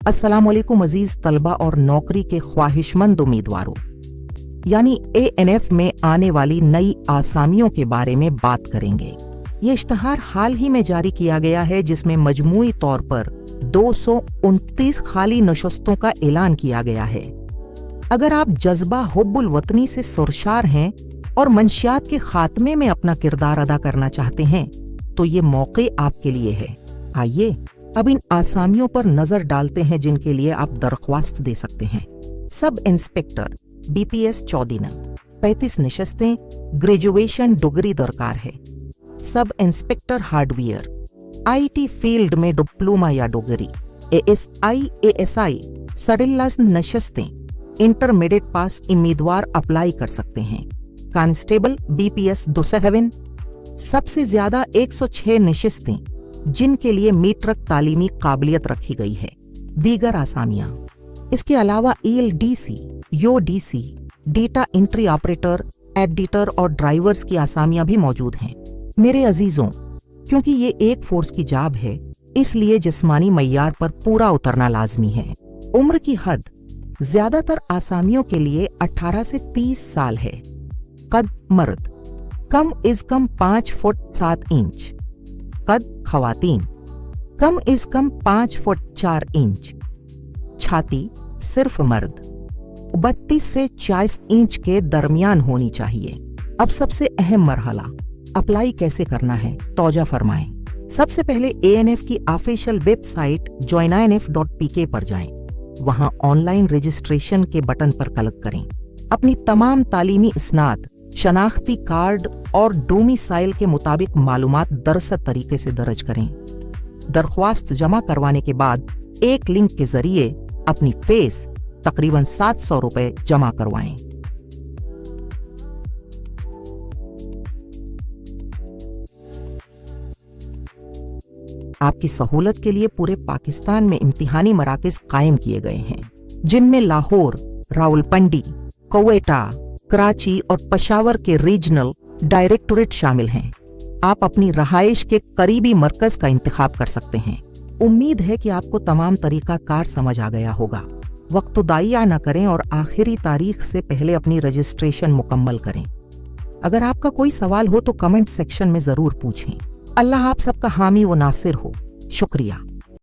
अस्सलामुअलैकुम अजीज तलबा और नौकरी के ख्वाहिशमंद उम्मीदवारों, यानी ANF में आने वाली नई आसामियों के बारे में बात करेंगे। ये इश्तहार हाल ही में जारी किया गया है, जिसमें मजमूई तौर पर 229 खाली नशस्तों का ऐलान किया गया है। अगर आप जज्बा हुब्बुल वतनी से सुरशार हैं और मंशियात के खात्मे में अपना किरदार अदा करना चाहते हैं तो ये मौके आपके लिए है। आइए अब इन आसामियों पर नजर डालते हैं जिनके लिए आप दरख्वास्त दे सकते हैं। सब इंस्पेक्टर BPS 14 35 नशस्तें, ग्रेजुएशन डिग्री दरकार है। Sub inspector hardware, IT field में डिप्लोमा या डिग्री। ASI ASI 47 नशस्तें, इंटरमीडिएट पास उम्मीदवार अप्लाई कर सकते हैं। कांस्टेबल BPS 27 सबसे ज्यादा 106 नशस्तें, जिनके लिए मीट्रिक तालीमी काबिलियत रखी गई है। दीगर आसामियां इसके अलावा ELDC, UDC, data entry operator, editor और ड्राइवर्स की आसामियां भी मौजूद हैं। मेरे अजीजों, क्योंकि ये एक फोर्स की जॉब है, इसलिए जिस्मानी मय्यार पर पूरा उतरना लाजमी है। उम्र की हद ज्यादातर आसामियों के लिए 18 से 30 साल है। कद मर्द come is come 5 foot 7 inch. कद खवातीन come is come 5 foot 4 inch. छाती सिर्फ मर्द 32 से 40 इंच के दरमियान होनी चाहिए। अब सबसे अहम मरहला, अप्लाई कैसे करना है, तौजा फरमाएं। सबसे पहले ANF की ऑफिशियल वेबसाइट joinanf.pk पर जाएं। वहां ऑनलाइन रजिस्ट्रेशन के बटन पर क्लिक करें। अपनी तमाम तालीमी इसनाद, शनाख्ती कार्ड और डोमिसाइल के मुताबिक मालूमात दरसत तरीके से दर्ज करें। दरख्वास्त जमा करवाने के बाद एक लिंक के जरिए अपनी फीस तकरीबन 700 रुपए जमा करवाएं। आपकी सहूलत के लिए पूरे पाकिस्तान में इम्तिहानी मराकज कायम किए गए हैं, जिनमें लाहौर, रावलपिंडी, क्वेटा, कराची और पेशावर के रीजनल डायरेक्टोरेट शामिल हैं। आप अपनी रहाइश के करीबी मरकज का इंतखाब कर सकते हैं। उम्मीद है कि आपको तमाम तरीका कार समझ आ गया होगा। वक्त दाइया न करें और आखिरी तारीख से पहले अपनी रजिस्ट्रेशन मुकम्मल करें। अगर आपका कोई सवाल हो तो कमेंट सेक्शन में जरूर पूछें। अल्लाह आप सबका हामी व नासिर हो। शुक्रिया।